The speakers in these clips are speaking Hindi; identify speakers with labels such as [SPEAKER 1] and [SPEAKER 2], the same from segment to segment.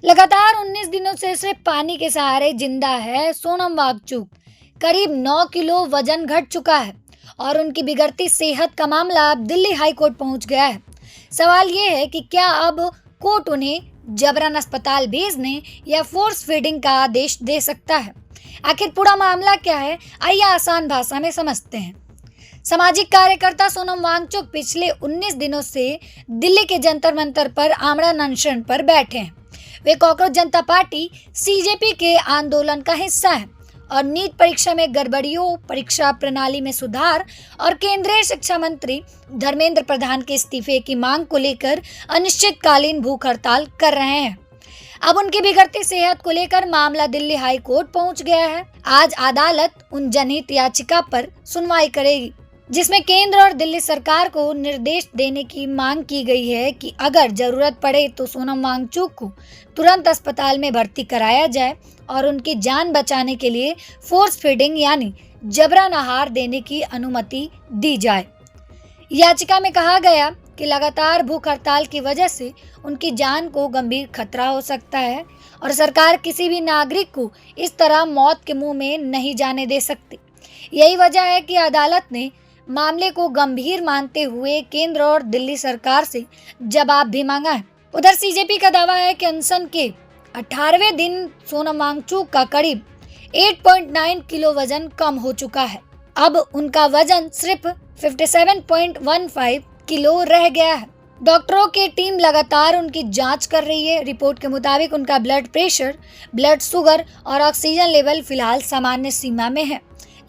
[SPEAKER 1] लगातार 19 दिनों से सिर्फ पानी के सहारे जिंदा है सोनम वांगचुक। करीब 9 किलो वजन घट चुका है और उनकी बिगड़ती सेहत का मामला अब दिल्ली हाई कोर्ट पहुंच गया है। सवाल ये है कि क्या अब कोर्ट उन्हें जबरन अस्पताल भेजने या फोर्स फीडिंग का आदेश दे सकता है। आखिर पूरा मामला क्या है, आइए आसान भाषा में समझते हैं। सामाजिक कार्यकर्ता सोनम वांगचुक पिछले 19 दिनों से दिल्ली के जंतर मंतर पर आमरण अनशन पर बैठे हैं। वे कॉकरोच जनता पार्टी सीजेपी के आंदोलन का हिस्सा है और नीट परीक्षा में गड़बड़ियों, परीक्षा प्रणाली में सुधार और केंद्रीय शिक्षा मंत्री धर्मेंद्र प्रधान के इस्तीफे की मांग को लेकर अनिश्चितकालीन भूख हड़ताल कर रहे हैं। अब उनकी बिगड़ती सेहत को लेकर मामला दिल्ली हाई कोर्ट पहुंच गया है। आज अदालत उन जनहित याचिका पर सुनवाई करेगी जिसमें केंद्र और दिल्ली सरकार को निर्देश देने की मांग की गई है कि अगर जरूरत पड़े तो सोनम वांगचुक को तुरंत अस्पताल में भर्ती कराया जाए और उनकी जान बचाने के लिए फोर्स फीडिंग यानी जबरन आहार देने की अनुमति दी जाए। याचिका में कहा गया कि लगातार भूख हड़ताल की वजह से उनकी जान को गंभीर खतरा हो सकता है और सरकार किसी भी नागरिक को इस तरह मौत के मुंह में नहीं जाने दे सकती। यही वजह है कि अदालत ने मामले को गंभीर मानते हुए केंद्र और दिल्ली सरकार से जवाब भी मांगा है। उधर सीजेपी का दावा है कि अनशन के 18वें दिन सोनम वांगचुक का करीब 8.9 किलो वजन कम हो चुका है। अब उनका वजन सिर्फ 57.15 किलो रह गया है। डॉक्टरों की टीम लगातार उनकी जांच कर रही है। रिपोर्ट के मुताबिक उनका ब्लड प्रेशर, ब्लड शुगर और ऑक्सीजन लेवल फिलहाल सामान्य सीमा में है,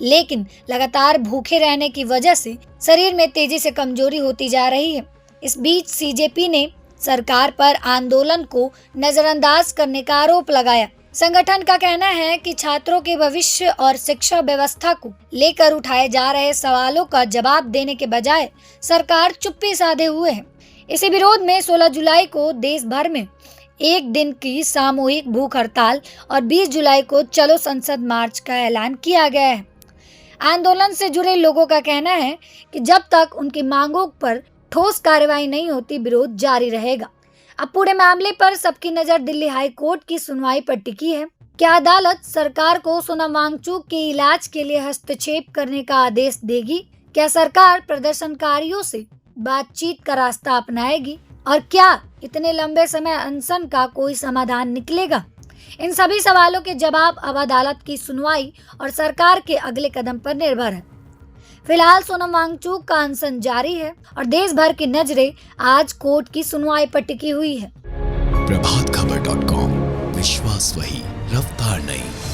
[SPEAKER 1] लेकिन लगातार भूखे रहने की वजह से शरीर में तेजी से कमजोरी होती जा रही है। इस बीच सीजेपी ने सरकार पर आंदोलन को नजरअंदाज करने का आरोप लगाया। संगठन का कहना है कि छात्रों के भविष्य और शिक्षा व्यवस्था को लेकर उठाए जा रहे सवालों का जवाब देने के बजाय सरकार चुप्पी साधे हुए है। इसी विरोध में 16 जुलाई को देश भर में एक दिन की सामूहिक भूख हड़ताल और 20 जुलाई को चलो संसद मार्च का ऐलान किया गया है। आंदोलन से जुड़े लोगों का कहना है कि जब तक उनकी मांगों पर ठोस कार्रवाई नहीं होती, विरोध जारी रहेगा। अब पूरे मामले पर सबकी नजर दिल्ली हाई कोर्ट की सुनवाई पर टिकी है। क्या अदालत सरकार को सोनम वांगचुक के इलाज के लिए हस्तक्षेप करने का आदेश देगी? क्या सरकार प्रदर्शनकारियों से बातचीत का रास्ता अपनाएगी? और क्या इतने लंबे समय अनशन का कोई समाधान निकलेगा? इन सभी सवालों के जवाब अब अदालत की सुनवाई और सरकार के अगले कदम पर निर्भर है। फिलहाल सोनम वांगचुक का अनशन जारी है और देश भर की नजरें आज कोर्ट की सुनवाई पर टिकी हुई है।
[SPEAKER 2] प्रभातखबर.com, विश्वास वही, रफ्तार नहीं।